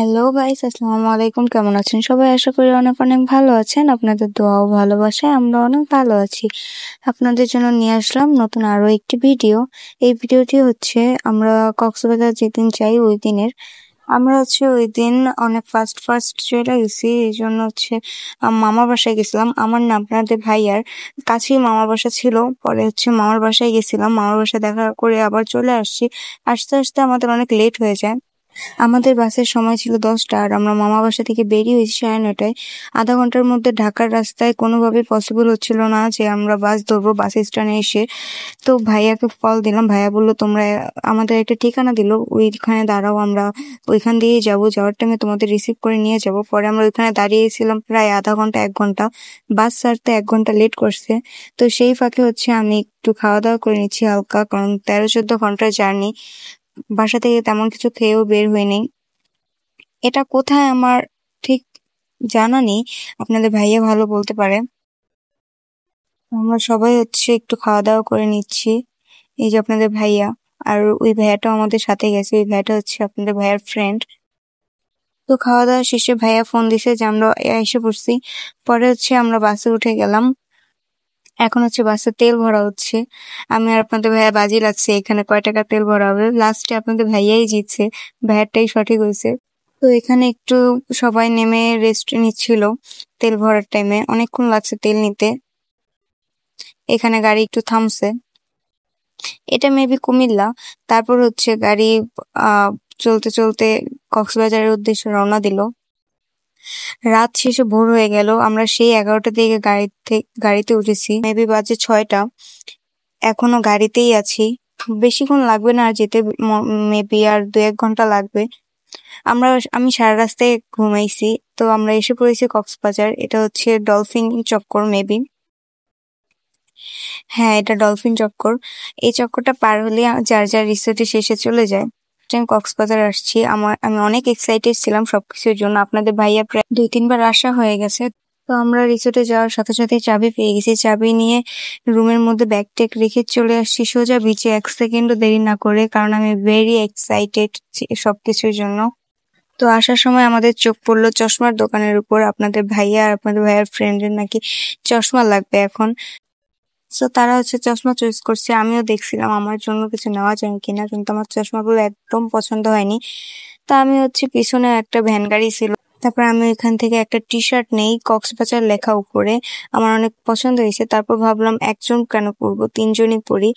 Hello guys, আসসালামু আলাইকুম। কেমন আছেন সবাই? আশা করি অনেক অনেক ভালো আছেন। আপনাদের দোয়া ও ভালোবাসায় আমরা অনেক ভালো আছি। আপনাদের জন্য নিয়ে আসলাম নতুন আরো একটি ভিডিও। এই ভিডিওটি হচ্ছে আমরা কক্সবাজার যেদিন যাই ওই দিনের। আমরা হচ্ছে ওই দিন অনেক ফার্স্ট ফার্স্ট চলে গেছি, এই জন্য হচ্ছে মামার বাসায় গেছিলাম। আমার না আপনাদের ভাইয়ার কাছেই মামার বাসা ছিল। পরে হচ্ছে মামার বাসায় গেছিলাম, মামার বাসায় দেখা করে আবার চলে আসছি। আস্তে আস্তে আমাদের অনেক লেট হয়ে যায়। আমাদের বাসের সময় ছিল 10টা, আর আমরা মামা বাসা থেকে বেরিয়ে হয়েছি 9:30টায়। আধা ঘন্টার মধ্যে ঢাকার রাস্তায় কোনোভাবে পসিবল হচ্ছিল না যে আমরা বাস ধরবো। বাস স্ট্যান্ডে এসে তো ভাইয়াকে কল দিলাম, ভাইয়া বললো তোমরা আমাদের একটা ঠিকানা দিল, ওইখানে দাঁড়াও, আমরা ওইখান দিয়ে যাওয়ার টাইমে তোমাদের রিসিভ করে নিয়ে যাব। পরে আমরা ওইখানে দাঁড়িয়েছিলাম প্রায় আধা ঘন্টা 1 ঘন্টা। বাস ছাড়তে 1 ঘন্টা লেট করছে। তো সেই ফাঁকে হচ্ছে আমি একটু খাওয়া দাওয়া করে নিচ্ছি হালকা, কারণ 13-14 ঘন্টার জার্নি। বাসা থেকে তেমন কিছু খেয়েও বের হইনি। এটা কোথায় আমার ঠিক জানা নেই, আপনাদের ভাইয়া ভালো বলতে পারে। আমরা সবাই হচ্ছে একটু খাওয়া দাওয়া করে নিচ্ছি। এই যে আপনাদের ভাইয়া, আর ওই ভাইয়াটাও আমাদের সাথে গেছে। ওই ভাইয়াটা হচ্ছে আপনাদের ভাইয়ার ফ্রেন্ড। তো খাওয়া দাওয়া শেষে ভাইয়া ফোন দিছে যে আমরা এসে পড়ছি। পরে হচ্ছে আমরা বাসে উঠে গেলাম। এখন হচ্ছে বাসে তেল ভরা হচ্ছে। আমি আর আপনাদের ভাইয়া বাজি লাগছে এখানে কয় টাকা তেল ভরা হবে। লাস্টে আপনাদের ভাইয়াই জিতছে, ভাইয়ারটাই সঠিক হয়েছে। তো এখানে একটু সবাই নেমে রেস্ট নিচ্ছিল। তেল ভরার টাইমে অনেকক্ষণ লাগছে তেল নিতে। এখানে গাড়ি একটু থামছে। এটা মেবি কুমিল্লা। তারপর হচ্ছে গাড়ি আহ চলতে চলতে কক্সবাজারের উদ্দেশ্যে রওনা দিল। রাত শেষে ভোর হয়ে গেল। আমরা সেই 11টার দিকে গাড়িতে উঠেছি, মেবি বাজে 6টা। এখনো গাড়িতেই আছি। বেশিক্ষণ লাগবে না আর যেতে, মেবি আর 2-1 ঘন্টা লাগবে। আমি সারা রাস্তায় ঘুমাইছি। তো আমরা এসে পড়েছি কক্সবাজার। এটা হচ্ছে ডলফিন চক্কর মেবি। হ্যাঁ, এটা ডলফিন চক্কর। এই চক্করটা পার হলে যার যার রিসোর্টে শেষে চলে যায়। আমি কক্সবাজার আসছি, আমি অনেক এক্সাইটেড ছিলাম সবকিছুর জন্য। আপনাদের ভাইয়া প্রায় 2-3 বার আসা হয়ে গেছে। তো আমরা রিসোর্টে যাওয়ার সাথে সাথে চাবি পেয়ে গেছি। চাবি নিয়ে রুমের মধ্যে ব্যাগ ট্যাগ রেখে চলে আসছি সোজা বিচে, 1 সেকেন্ডও দেরি না করে, কারণ আমি ভেরি এক্সাইটেড সবকিছুর জন্য। তো আসার সময় আমাদের চোখ পড়লো চশমার দোকানের উপর। আপনাদের ভাইয়া আর আপনাদের ভাইয়ার ফ্রেন্ডের নাকি চশমা লাগবে এখন। তো তারা হচ্ছে চশমা চয়েস করছে। আমিও দেখছিলাম আমার জন্য কিছু নেওয়া যায় কিনা, কিন্তু আমার চশমাগুলো একদম পছন্দ হয়নি। তা আমি হচ্ছে পিছনে একটা ভ্যান গাড়ি ছিল, তারপর আমি ওইখান থেকে একটা টি শার্ট নেই, কক্সবাজার লেখা উপরে। আমার অনেক পছন্দ হয়েছে। তারপর ভাবলাম একজন কেন পরবো, 3জনই পরি।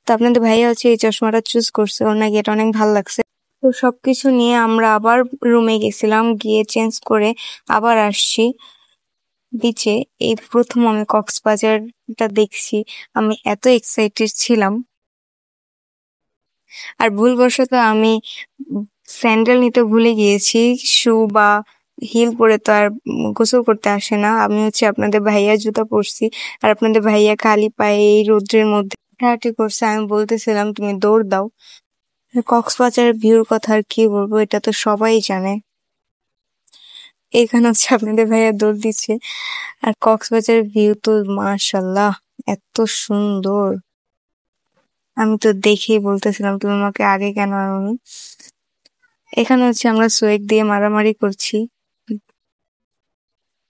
তো আপনাদের ভাইয়া হচ্ছে এই চশমাটা চুজ করছে, ওর নাকি এটা অনেক ভালো লাগছে। তো সবকিছু নিয়ে আমরা আবার রুমে গেছিলাম, গিয়ে চেঞ্জ করে আবার আসছি বিচে। এই প্রথম আমি কক্সবাজারটা দেখছি। আমি এত এক্সাইটেড ছিলাম। আর ভুলবশত আমি স্যান্ডেল নিতে ভুলে গিয়েছি। শু বা হিল পরে তো আর গোসল করতে আসে না। আমি হচ্ছে আপনাদের ভাইয়া জুতা পরছি, আর আপনাদের ভাইয়া খালি পায়ে এই রোদ্রের মধ্যে হাঁটাহাঁটি করছে। আমি বলতেছিলাম তুমি দৌড় দাও। কক্সবাজারের ভিউর কথা আর কি বলবো, এটা তো সবাই জানে। এখানে হচ্ছে আপনাদের ভাইয়া দৌড় দিচ্ছে। আর কক্সবাজারের ভিউ তো মাশাআল্লাহ এত সুন্দর। আমি তো দেখেই বলতেছিলাম তুমি আমাকে আগে কেন আনোনি। এখানে হচ্ছে আমরা সোয়েগ দিয়ে মারামারি করছি।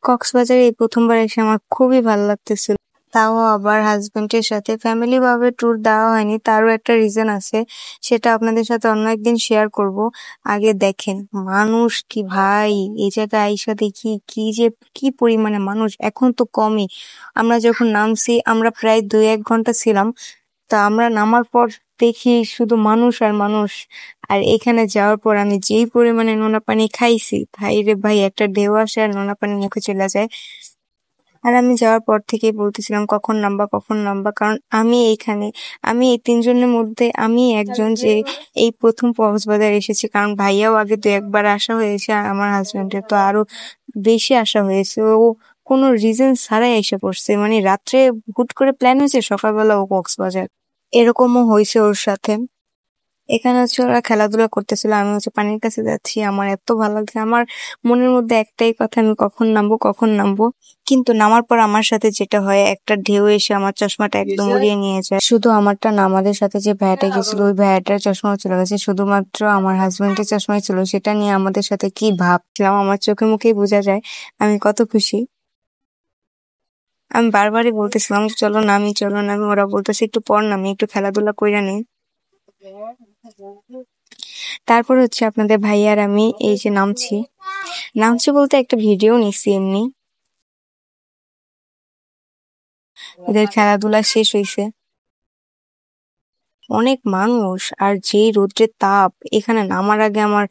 কক্সবাজারে এই প্রথমবার এসে আমার খুবই ভালো লাগতেছিল। তাও আবার হাজবেন্ডের সাথে। ফ্যামিলি ভাবে ট্যুর দেওয়া হয়নি, তারও একটা রিজন আছে, সেটা আপনাদের সাথে অন্য একদিন শেয়ার করব। আগে দেখেন মানুষ কি ভাই, এই জায়গায় আইসা দেখি কি পরিমাণে মানুষ। এখন তো কমই, আমরা যখন নামছি আমরা প্রায় 2-1 ঘন্টা ছিলাম। তা আমরা নামার পর দেখি শুধু মানুষ আর মানুষ। আর এখানে যাওয়ার পর আমি যেই পরিমাণে নোনা পানি খাইছি, ভাই রে ভাই, একটা ঢেউ আসে আর নোনা পানি মুখে চলে যায়। আর আমি যাওয়ার পর থেকেই বলতেছিলাম কখন নামবা, কারণ আমি এই 3জনের মধ্যে আমি একজন যে এই প্রথম কক্সবাজার এসেছি। কারণ ভাইয়াও আগে 2-1 বার আসা হয়েছে, আর আমার হাজবেন্ডের তো আরো বেশি আসা হয়েছে। ও কোনো রিজন ছাড়াই এসে পড়ছে, মানে রাত্রে হুট করে প্ল্যান হয়েছে, সকালবেলা ও কক্সবাজার। এরকমও হয়েছে ওর সাথে। এখানে হচ্ছে ওরা খেলাধুলা করতেছিল, আমি হচ্ছে পানির কাছে যাচ্ছি। আমার এত ভালো লাগছে, আমার মনের মধ্যে একটাই কথা, আমি কখন নামবো কখন নামবো। কিন্তু নামার পর আমার সাথে যেটা হয়, একটা ঢেউ এসে আমার চশমাটা একদম উড়িয়ে নিয়ে যায়। শুধু আমারটা না, আমাদের সাথে যে ভাইয়াটা গেছিল ওই ভাইয়াটার চশমাও চলে গেছে, শুধুমাত্র আমার হাজবেন্ডের চশমাই ছিল। সেটা নিয়ে আমাদের সাথে কি ভাবছিলাম আমার চোখে মুখেই বোঝা যায় আমি কত খুশি। আমি বারবারই বলতেছিলাম যে চলো নামি চলো নামি, ওরা বলতেছে একটু পর নামি, একটু খেলাধুলা কইরা নেই। তারপর হচ্ছে আপনাদের ভাইয়া আর আমি এই যে নামছি। নামছি বলতে একটা ভিডিও নিছি এমনি। ওদের খেলাধুলা শেষ হইছে। অনেক মানুষ আর যেই রৌদ্রের তাপ, এখানে নামার আগে আমার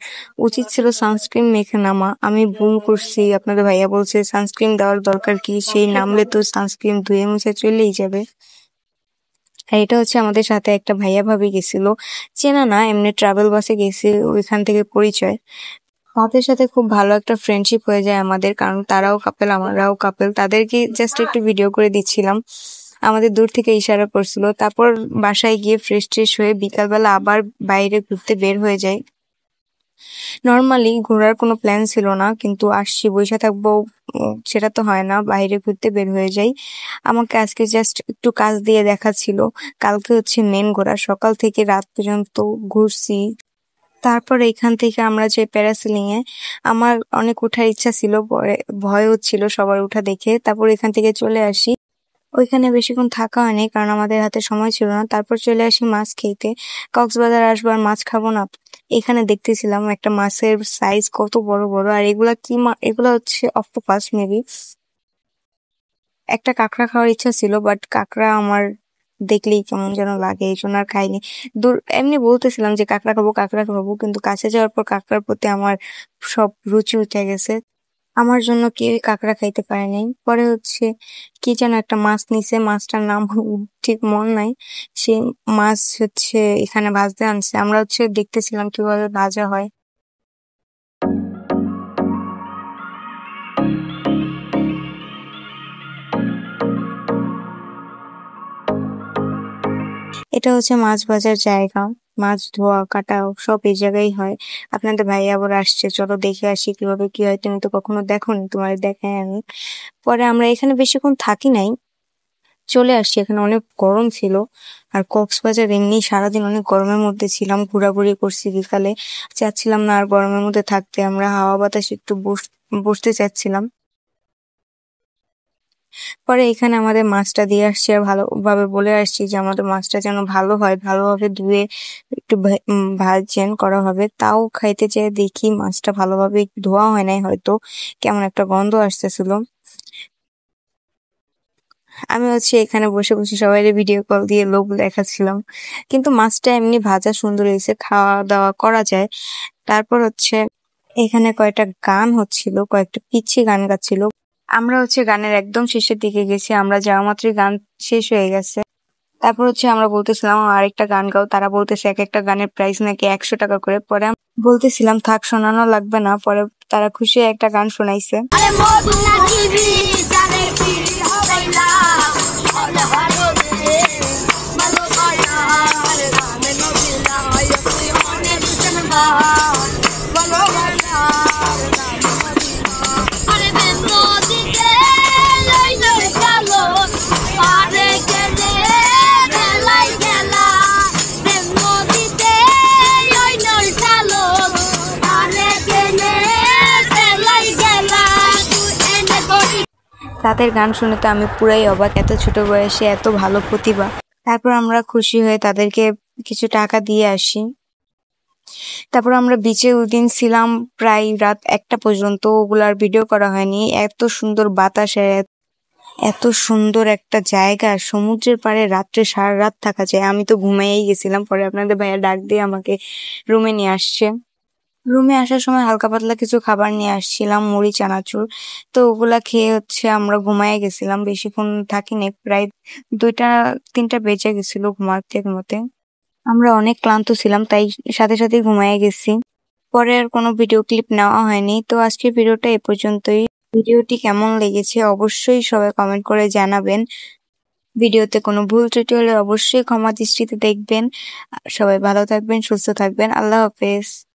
উচিত ছিল সানস্ক্রিন মেখে নামা। আমি বুম করছি, আপনাদের ভাইয়া বলছে সানস্ক্রিন দেওয়ার দরকার কি, সেই নামলে তো সানস্ক্রিন ধুয়ে মুছে চলেই যাবে। আর এটা হচ্ছে আমাদের সাথে একটা ভাইয়া ভাবি গেছিল, চেনা না, এমনি ট্রাভেল বাসে গেছি, ওইখান থেকে পরিচয়। তাদের সাথে খুব ভালো একটা ফ্রেন্ডশিপ হয়ে যায় আমাদের, কারণ তারাও কাপেল আমরাও কাপেল। তাদেরকে জাস্ট একটু ভিডিও করে দিচ্ছিলাম, আমাদের দূর থেকে ইশারা করছিল। তারপর বাসায় গিয়ে ফ্রেশ ট্রেশ হয়ে বিকালবেলা আবার বাইরে ঘুরতে বের হয়ে যাই। নর্মালি ঘোরার কোনো প্ল্যান ছিল না, কিন্তু আসছি বইসা থাকবো সেটা তো হয় না, বাইরে ঘুরতে বের হয়ে যাই। আমাকে আজকে জাস্ট একটু কাজ দিয়ে দেখাচ্ছিল। কালকে হচ্ছে মেন ঘোরা, সকাল থেকে রাত পর্যন্ত ঘুরছি। তারপর এখান থেকে আমরা যে প্যারাসিলিং এ, আমার অনেক ওঠার ইচ্ছা ছিল, পরে ভয় হচ্ছিল সবার উঠা দেখে। তারপর এখান থেকে চলে আসি। ওইখানে বেশিক্ষণ থাকা হয়নি, কারণ আমাদের হাতে সময় ছিল না। তারপর চলে আসি মাছ খেতে। কক্সবাজার আসবো আর মাছ খাবো না? এখানে দেখতেছিলাম একটা মাছের সাইজ কত বড় বড়, আর এগুলা কি এগুলা হচ্ছে অক্টোপাস মেবি। একটা কাঁকড়া খাওয়ার ইচ্ছা ছিল, বাট কাঁকড়া আমার দেখলেই কেমন যেন লাগে, এই জন্য আর খাইনি। দূর এমনি বলতেছিলাম যে কাঁকড়া খাবো, কিন্তু কাছে যাওয়ার পর কাঁকড়ার প্রতি আমার সব রুচি উঠে গেছে। আমার জন্য কেউই কাঁকড়া খাইতে পারে নাই। পরে হচ্ছে কি যেন একটা মাছ নিছে, মাছটার নাম ঠিক মনে নাই। সেই মাছ হচ্ছে এখানে ভাজতে আনছে, আমরা হচ্ছে দেখতেছিলাম কিভাবে ভাজা হয়। এটা হচ্ছে মাছ ভাজার জায়গা, মাছ ধোয়া কাটা সব এই জায়গায় হয়। আপনাদের ভাই আবার আসছে, চলো দেখে আসি কিভাবে কি হয়, তুমি তো কখনো দেখোনি, তোমার দেখাই আমি। পরে আমরা এখানে বেশিক্ষণ থাকি নাই, চলে আসছি। এখানে অনেক গরম ছিল, আর কক্সবাজার এমনি সারাদিন অনেক গরমের মধ্যে ছিলাম, ঘোরাঘুরি করছি। বিকালে চাচ্ছিলাম না আর গরমের মধ্যে থাকতে, আমরা হাওয়া বাতাসে একটু বসতে চাচ্ছিলাম। পরে এখানে আমাদের মাছটা দিয়ে আসছি, আর ভালোভাবে বলে আসছি যে আমাদের মাছটা যেন ভালো হয়, ভালোভাবে ধুয়ে একটু ভাজেন করা হবে। তাও খাইতে যেয়ে দেখি মাছটা ভালোভাবে ধোয়া হয় নাই হয়তো, কেমন একটা গন্ধ আসতেছিল। আমি হচ্ছে এখানে বসে বসে সবাই ভিডিও কল দিয়ে লোভ দেখাচ্ছিলাম, কিন্তু মাছটা এমনি ভাজা সুন্দর হয়েছে, খাওয়া দাওয়া করা যায়। তারপর হচ্ছে এখানে কয়েকটা গান হচ্ছিল, কয়েকটা পিচ্ছি গান গাচ্ছিল। আমরা হচ্ছে গানের একদম শেষের দিকে গেছি, আমরা যাওয়া মাত্রই গান শেষ হয়ে গেছে। তারপর হচ্ছে আমরা বলতেছিলাম আরেকটা গান গাও, তারা বলতেছে এক একটা গানের প্রাইস নাকি 100 টাকা করে। পরে আমি বলতেছিলাম থাক, শোনানো লাগবে না। পরে তারা খুশি হয়ে একটা গান শোনাইছে। তাদের গান শুনে তো আমি পুরাই অবাক, এত ছোট বয়সে এত ভালো প্রতিভা। তারপর আমরা খুশি হয়ে তাদেরকে কিছু টাকা দিয়ে আসি। তারপর আমরা বিচে ওইদিন ছিলাম প্রায় রাত 1টা পর্যন্ত, ওগুলার ভিডিও করা হয়নি। এত সুন্দর বাতাস, আর এত সুন্দর একটা জায়গা, সমুদ্রের পাড়ে রাত্রে সারা রাত থাকা যায়। আমি তো ঘুমাইয়েই গেছিলাম। পরে আপনাদের ভাইয়া ডাক দিয়ে আমাকে রুমে নিয়ে আসছে। রুমে আসার সময় হালকা পাতলা কিছু খাবার নিয়ে আসছিলাম, মুড়ি চানাচুর। তো ওগুলা খেয়ে হচ্ছে আমরা ঘুমায় গেছিলাম, বেশিক্ষণ থাকিনি, প্রায় 2টা 3টা বেজে গেছিল ঘুমাতে ঘুমাতে। আমরা অনেক ক্লান্ত ছিলাম, তাই সাথে সাথে ঘুমায় গেছি। পরে আর কোনো ভিডিও ক্লিপ নেওয়া হয়নি। তো আজকের ভিডিওটা এ পর্যন্তই। ভিডিওটি কেমন লেগেছে অবশ্যই সবাই কমেন্ট করে জানাবেন। ভিডিওতে কোনো ভুল ত্রুটি হলে অবশ্যই ক্ষমা দৃষ্টিতে দেখবেন। সবাই ভালো থাকবেন, সুস্থ থাকবেন। আল্লাহ হাফেজ।